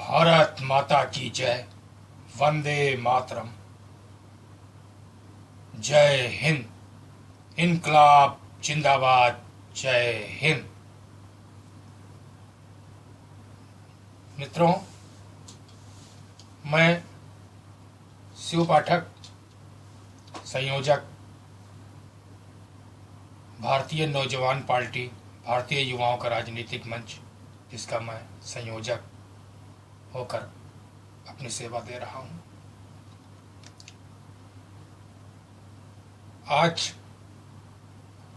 भारत माता की जय। वंदे मातरम। जय हिंद। इनकलाब जिंदाबाद। जय हिंद। मित्रों, मैं शिव पाठक, संयोजक भारतीय नौजवान पार्टी, भारतीय युवाओं का राजनीतिक मंच, जिसका मैं संयोजक होकर अपनी सेवा दे रहा हूं। आज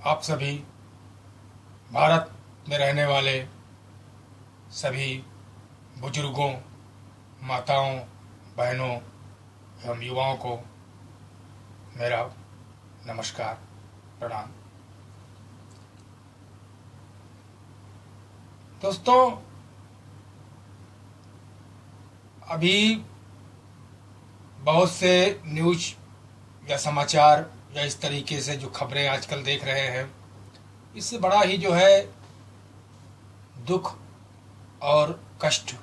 आप सभी भारत में रहने वाले सभी बुजुर्गों, माताओं, बहनों एवं युवाओं को मेरा नमस्कार, प्रणाम। दोस्तों, अभी बहुत से न्यूज या समाचार या इस तरीके से जो खबरें आजकल देख रहे हैं, इससे बड़ा ही जो है दुख और कष्ट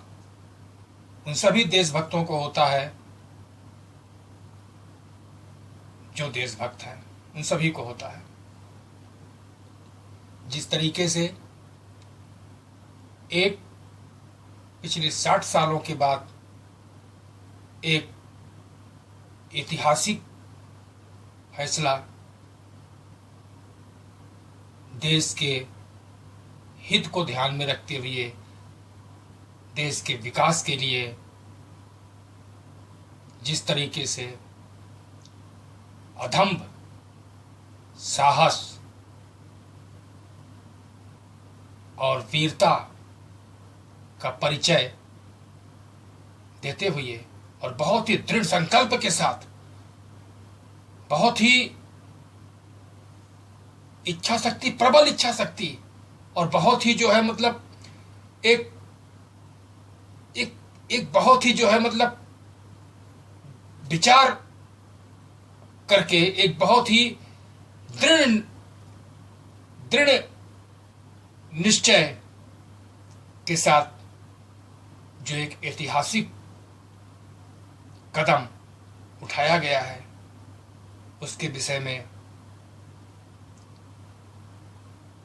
उन सभी देशभक्तों को होता है जो देशभक्त हैं, उन सभी को होता है। जिस तरीके से एक पिछले 60 सालों के बाद एक ऐतिहासिक फैसला देश के हित को ध्यान में रखते हुए, देश के विकास के लिए जिस तरीके से अदम्भ साहस और वीरता का परिचय देते हुए और बहुत ही दृढ़ संकल्प के साथ, बहुत ही इच्छा शक्ति, प्रबल इच्छा शक्ति और बहुत ही जो है मतलब एक एक एक बहुत ही जो है मतलब विचार करके एक बहुत ही दृढ़ दृढ़ निश्चय के साथ जो एक ऐतिहासिक कदम उठाया गया है, उसके विषय में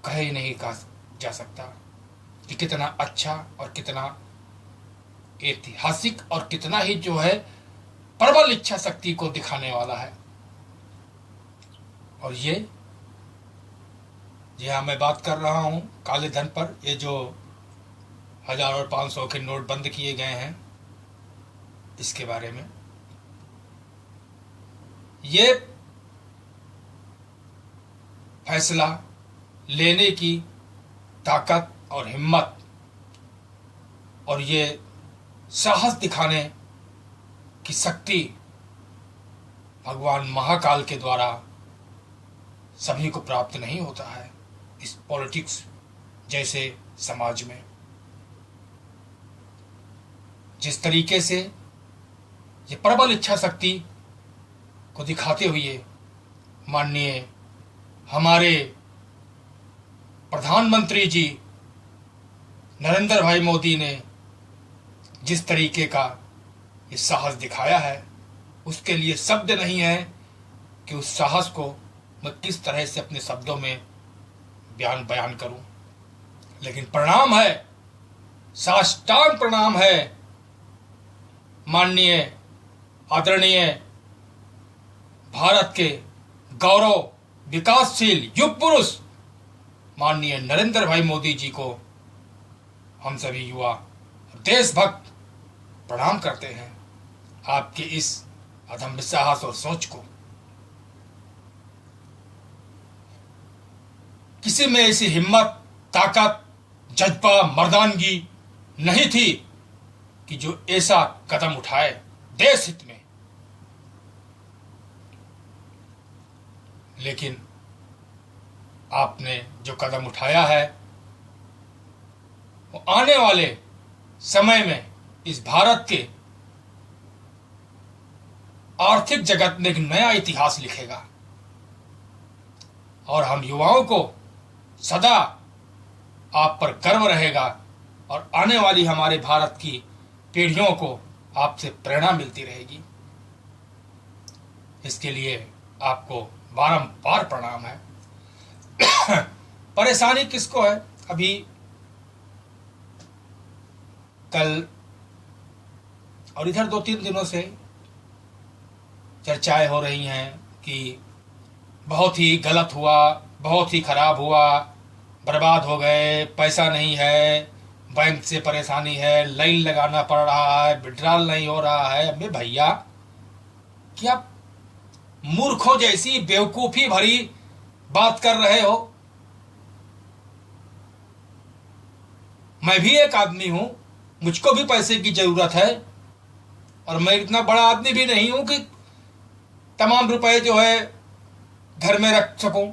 कह ही नहीं कहा जा सकता कि कितना अच्छा और कितना ऐतिहासिक और कितना ही जो है प्रबल इच्छा शक्ति को दिखाने वाला है। और ये जी हाँ, मैं बात कर रहा हूं काले धन पर। ये जो 1000 और 500 के नोट बंद किए गए हैं, इसके बारे में ये फैसला लेने की ताकत और हिम्मत और ये साहस दिखाने की शक्ति भगवान महाकाल के द्वारा सभी को प्राप्त नहीं होता है। इस पॉलिटिक्स जैसे समाज में जिस तरीके से ये प्रबल इच्छा शक्ति को दिखाते हुए माननीय हमारे प्रधानमंत्री जी नरेंद्र भाई मोदी ने जिस तरीके का ये साहस दिखाया है, उसके लिए शब्द नहीं है कि उस साहस को मैं किस तरह से अपने शब्दों में बयान करूं। लेकिन प्रणाम है, साष्टांग प्रणाम है माननीय आदरणीय भारत के गौरव विकासशील युग पुरुष माननीय नरेंद्र भाई मोदी जी को हम सभी युवा देशभक्त प्रणाम करते हैं, आपके इस अदम्य साहस और सोच को। किसी में ऐसी हिम्मत, ताकत, जज्बा, मर्दानगी नहीं थी कि जो ऐसा कदम उठाए देश हित में। लेकिन आपने जो कदम उठाया है वो आने वाले समय में इस भारत के आर्थिक जगत में एक नया इतिहास लिखेगा और हम युवाओं को सदा आप पर गर्व रहेगा और आने वाली हमारे भारत की पीढ़ियों को आपसे प्रेरणा मिलती रहेगी। इसके लिए आपको बारंबार प्रणाम है। परेशानी किसको है? अभी कल और इधर 2-3 दिनों से चर्चाएं हो रही हैं कि बहुत ही गलत हुआ, बहुत ही खराब हुआ, बर्बाद हो गए, पैसा नहीं है, बैंक से परेशानी है, लाइन लगाना पड़ रहा है, विड्रॉल नहीं हो रहा है। अबे भैया, क्या मूर्खों जैसी बेवकूफी भरी बात कर रहे हो? मैं भी एक आदमी हूं, मुझको भी पैसे की जरूरत है, और मैं इतना बड़ा आदमी भी नहीं हूं कि तमाम रुपए जो है घर में रख सकूं।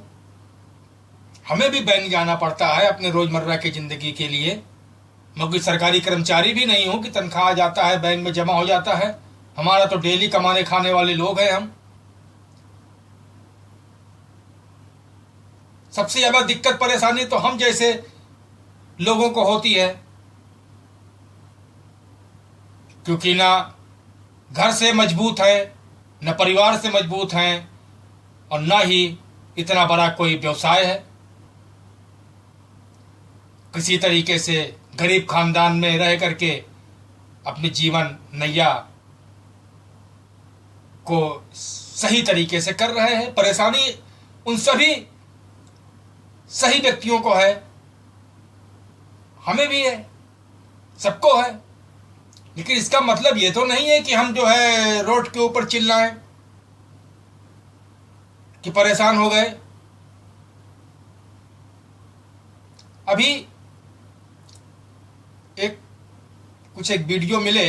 हमें भी बैंक जाना पड़ता है अपने रोजमर्रा की जिंदगी के लिए। मैं कोई सरकारी कर्मचारी भी नहीं हूं कि तनख्वाह आ जाता है बैंक में जमा हो जाता है। हमारा तो डेली कमाने खाने वाले लोग हैं हम। सबसे ज्यादा दिक्कत परेशानी तो हम जैसे लोगों को होती है, क्योंकि ना घर से मजबूत है, न परिवार से मजबूत हैं, और ना ही इतना बड़ा कोई व्यवसाय है। किसी तरीके से गरीब खानदान में रह करके अपने जीवन नैया को सही तरीके से कर रहे हैं। परेशानी उन सभी सही व्यक्तियों को है, हमें भी है, सबको है। लेकिन इसका मतलब ये तो नहीं है कि हम जो है रोड के ऊपर चिल्लाएं कि परेशान हो गए। अभी एक वीडियो मिले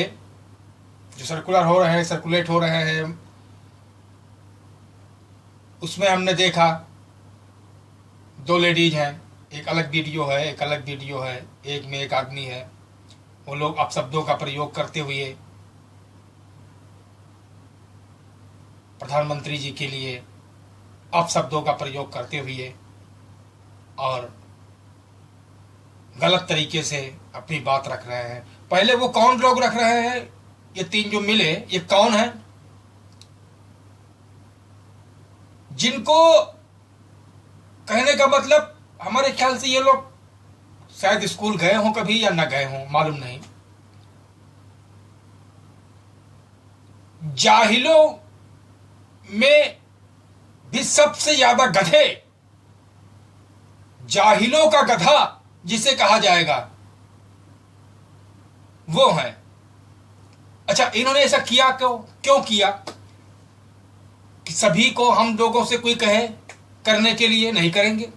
जो सर्कुलेट हो रहे हैं, उसमें हमने देखा 2 लेडीज हैं। एक अलग वीडियो है, एक में एक आदमी है। वो लोग अपशब्दों का प्रयोग करते हुए प्रधानमंत्री जी के लिए अपशब्दों का प्रयोग करते हुए और गलत तरीके से अपनी बात रख रहे हैं। पहले वो कौन लोग रख रहे हैं? ये 3 जो मिले, ये कौन है? जिनको कहने का मतलब, हमारे ख्याल से ये लोग शायद स्कूल गए हों कभी या ना गए हों, मालूम नहीं। जाहिलों में भी सबसे ज्यादा गधे, जाहिलों का गधा जिसे कहा जाएगा, वो है। अच्छा, इन्होंने ऐसा किया क्यों किया कि सभी को हम लोगों से कोई कहे करने के लिए नहीं करेंगे,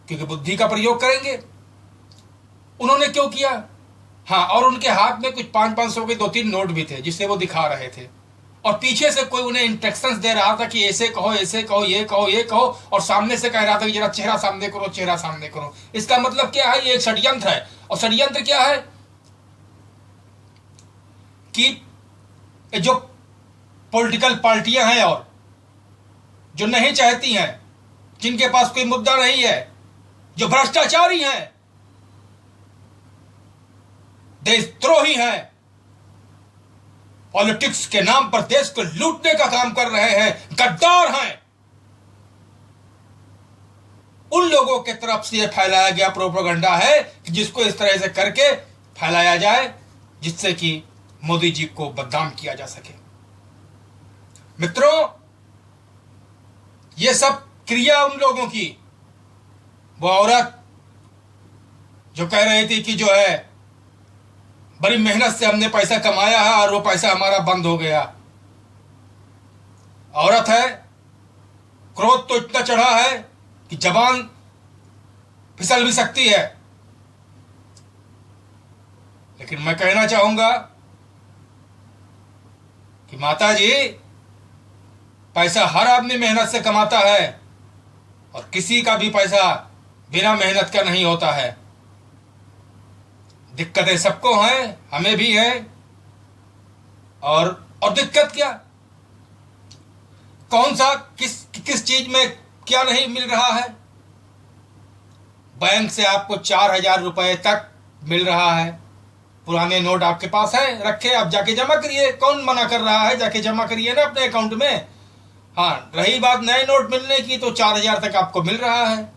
क्योंकि बुद्धि का प्रयोग करेंगे। उन्होंने क्यों किया? हाँ, और उनके हाथ में कुछ 500-500 के 2-3 नोट भी थे जिससे वो दिखा रहे थे, और पीछे से कोई उन्हें इंस्ट्रक्शंस दे रहा था कि ऐसे कहो, ऐसे कहो, ये कहो, ये कहो, और सामने से कह रहा था कि जरा चेहरा सामने करो, चेहरा सामने करो। इसका मतलब क्या है? ये एक षड्यंत्र है। और षड्यंत्र क्या है कि जो पॉलिटिकल पार्टियां हैं और जो नहीं चाहती हैं, जिनके पास कोई मुद्दा नहीं है, जो भ्रष्टाचारी हैं, देशद्रोही हैं, पॉलिटिक्स के नाम पर देश को लूटने का काम कर रहे हैं, गद्दार हैं, उन लोगों के तरफ से यह फैलाया गया प्रोपेगेंडा है कि जिसको इस तरह से करके फैलाया जाए जिससे कि मोदी जी को बदनाम किया जा सके। मित्रों, ये सब क्रिया उन लोगों की, वो औरत जो कह रही थी कि जो है बड़ी मेहनत से हमने पैसा कमाया है और वो पैसा हमारा बंद हो गया। औरत है, क्रोध तो इतना चढ़ा है कि जबान फिसल भी सकती है। लेकिन मैं कहना चाहूंगा कि माता जी, पैसा हर आदमी मेहनत से कमाता है और किसी का भी पैसा बिना मेहनत का नहीं होता है। दिक्कतें सबको हैं, हमें भी है। और दिक्कत क्या, कौन सा किस चीज में क्या नहीं मिल रहा है? बैंक से आपको 4,000 रुपए तक मिल रहा है, पुराने नोट आपके पास हैं रखे, आप जाके जमा करिए। कौन मना कर रहा है, जाके जमा करिए ना अपने अकाउंट में। हाँ, रही बात नए नोट मिलने की, तो 4,000 तक आपको मिल रहा है।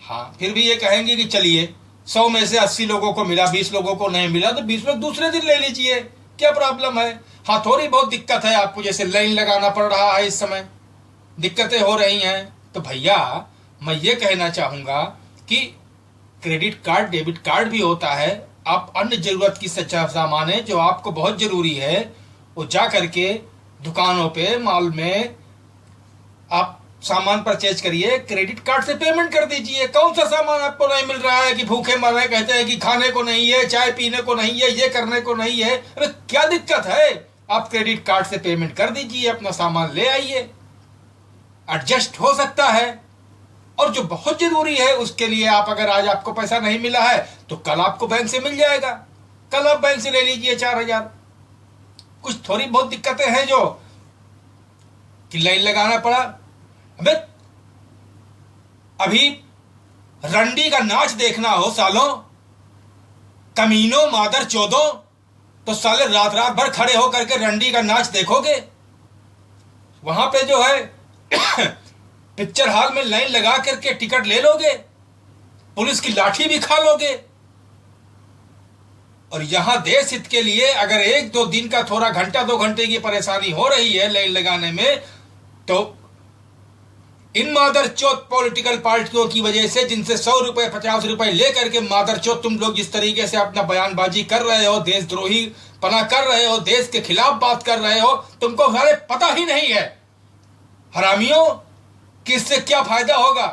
हाँ, फिर भी ये कहेंगे कि चलिए 100 में से 80 लोगों को मिला, 20 लोगों को नहीं मिला, तो 20 लोग दूसरे दिन ले लीजिए, क्या प्रॉब्लम है। हाँ, थोड़ी बहुत दिक्कत है आपको, जैसे लाइन लगाना पड़ रहा है, इस समय दिक्कतें हो रही हैं। तो भैया मैं ये कहना चाहूँगा कि क्रेडिट कार्ड, डेबिट कार्ड भी होता है। आप अन्य जरूरत की सामान है जो आपको बहुत जरूरी है, वो जा करके दुकानों पे, मॉल में आप सामान परचेज करिए, क्रेडिट कार्ड से पेमेंट कर दीजिए। कौन सा सामान आपको नहीं मिल रहा है कि भूखे मर रहे, कहते हैं कि खाने को नहीं है, चाय पीने को नहीं है, ये करने को नहीं है। अरे क्या दिक्कत है, आप क्रेडिट कार्ड से पेमेंट कर दीजिए, अपना सामान ले आइए, एडजस्ट हो सकता है। और जो बहुत जरूरी है उसके लिए आप, अगर आज आपको पैसा नहीं मिला है तो कल आपको बैंक से मिल जाएगा, कल आप बैंक से ले लीजिए 4,000। कुछ थोड़ी बहुत दिक्कतें हैं जो कि लाइन लगाना पड़ा। अभी रंडी का नाच देखना हो सालों, कमीनों मादर चौदों, तो साले रात रात भर खड़े होकर के रंडी का नाच देखोगे। वहां पे जो है पिक्चर हॉल में लाइन लगा करके टिकट ले लोगे, पुलिस की लाठी भी खा लोगे। और यहां देश हित के लिए अगर 1-2 दिन का, थोड़ा घंटा 2 घंटे की परेशानी हो रही है लाइन लगाने में, तो इन मादरचोद पॉलिटिकल पार्टियों की वजह से, जिनसे 100 रुपए 50 रुपए लेकर के मादरचोद तुम लोग जिस तरीके से अपना बयानबाजी कर रहे हो, देशद्रोही पना कर रहे हो, देश के खिलाफ बात कर रहे हो, तुमको सारे पता ही नहीं है हरामियों कि इससे क्या फायदा होगा।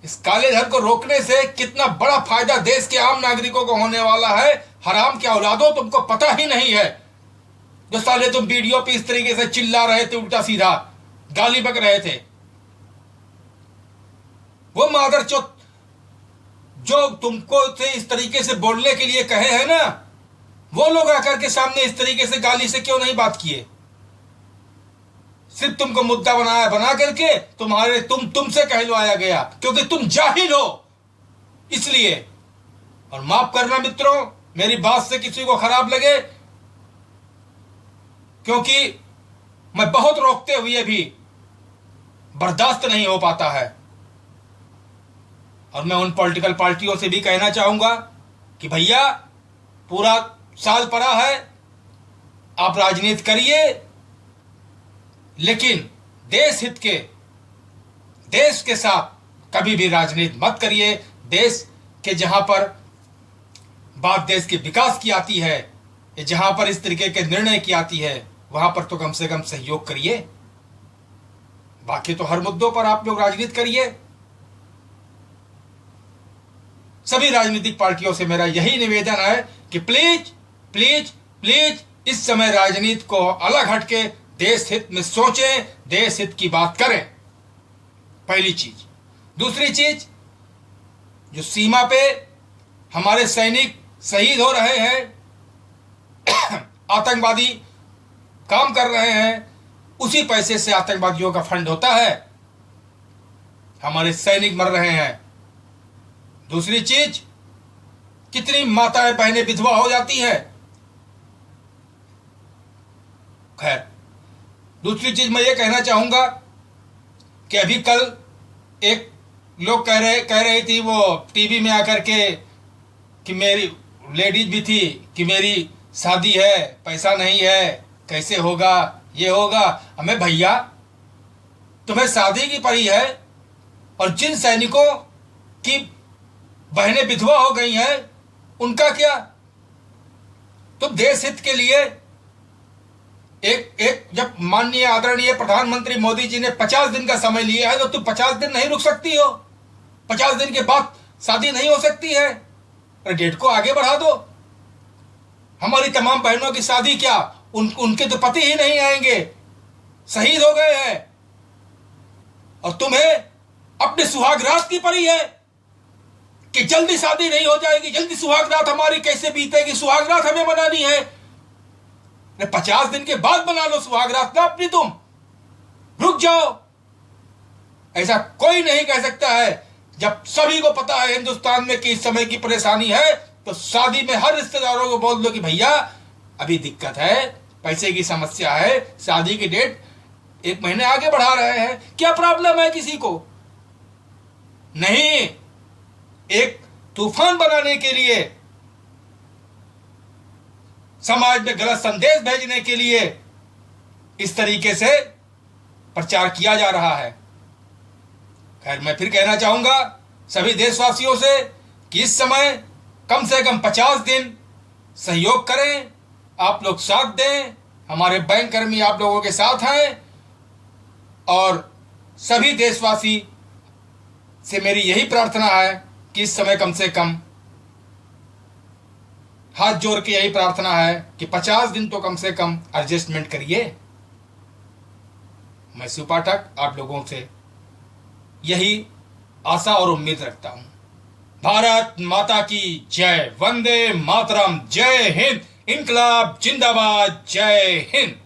इस काले धन को रोकने से कितना बड़ा फायदा देश के आम नागरिकों को होने वाला है। हराम के औलादों, तुमको पता ही नहीं है। जो साले तुम वीडियो पे इस तरीके से चिल्ला रहे थे, उल्टा सीधा गाली बक रहे थे, वो मादरचोद जो तुमको से इस तरीके से बोलने के लिए कहे हैं ना, वो लोग आकर के सामने इस तरीके से गाली से क्यों नहीं बात किए। सिर्फ तुमको मुद्दा बना करके तुमसे कहलवाया गया क्योंकि तुम जाहिल हो, इसलिए। और माफ करना मित्रों, मेरी बात से किसी को खराब लगे, क्योंकि मैं बहुत रोकते हुए भी बर्दाश्त नहीं हो पाता है। और मैं उन पॉलिटिकल पार्टियों से भी कहना चाहूंगा कि भैया पूरा साल पड़ा है, आप राजनीति करिए, लेकिन देश हित के, देश के साथ कभी भी राजनीति मत करिए। देश के जहां पर बात देश के विकास की आती है, जहां पर इस तरीके के निर्णय की आती है, वहां पर तो कम से कम सहयोग करिए। बाकी तो हर मुद्दों पर आप लोग राजनीति करिए। सभी राजनीतिक पार्टियों से मेरा यही निवेदन है कि प्लीज प्लीज प्लीज इस समय राजनीति को अलग हटके देश हित में सोचें, देश हित की बात करें, पहली चीज। दूसरी चीज, जो सीमा पे हमारे सैनिक शहीद हो रहे हैं, आतंकवादी काम कर रहे हैं, उसी पैसे से आतंकवादियों का फंड होता है, हमारे सैनिक मर रहे हैं। दूसरी चीज, कितनी माताएं बहनें विधवा हो जाती हैं। खैर, दूसरी चीज मैं ये कहना चाहूंगा कि अभी कल एक लोग कह रही थी वो टीवी में आकर के कि मेरी लेडीज भी थी कि मेरी शादी है, पैसा नहीं है, कैसे होगा, ये होगा। हमें भैया, तुम्हें शादी की पड़ी है, और जिन सैनिकों की बहनें विधवा हो गई हैं उनका क्या। तुम देश हित के लिए एक जब माननीय आदरणीय प्रधानमंत्री मोदी जी ने 50 दिन का समय लिया है, तो तुम 50 दिन नहीं रुक सकती हो। 50 दिन के बाद शादी नहीं हो सकती है, डेट को आगे बढ़ा दो। हमारी तमाम बहनों की शादी क्या, उनके तो पति ही नहीं आएंगे, शहीद हो गए हैं, और तुम्हें अपने सुहाग रात की पड़ी है कि जल्दी शादी नहीं हो जाएगी, जल्दी सुहाग रात हमारी कैसे बीतेगी, सुहाग रात हमें मनानी है। 50 दिन के बाद बना लो सुहाग रात ना अपनी, तुम रुक जाओ। ऐसा कोई नहीं कह सकता है, जब सभी को पता है हिंदुस्तान में कि इस समय की परेशानी है, तो शादी में हर रिश्तेदारों को बोल दो कि भैया अभी दिक्कत है, पैसे की समस्या है, शादी की डेट 1 महीने आगे बढ़ा रहे हैं, क्या प्रॉब्लम है किसी को? नहीं, एक तूफान बनाने के लिए, समाज में गलत संदेश भेजने के लिए इस तरीके से प्रचार किया जा रहा है। खैर, मैं फिर कहना चाहूंगा सभी देशवासियों से कि इस समय कम से कम 50 दिन सहयोग करें, आप लोग साथ दें, हमारे बैंक कर्मी आप लोगों के साथ हैं, और सभी देशवासी से मेरी यही प्रार्थना है कि इस समय कम से कम हाथ जोड़ के यही प्रार्थना है कि 50 दिन तो कम से कम एडजस्टमेंट करिए। मैं शिव पाठक आप लोगों से यही आशा और उम्मीद रखता हूं। भारत माता की जय, वंदे मातरम, जय हिंद, इनकलाब जिंदाबाद, जय हिंद।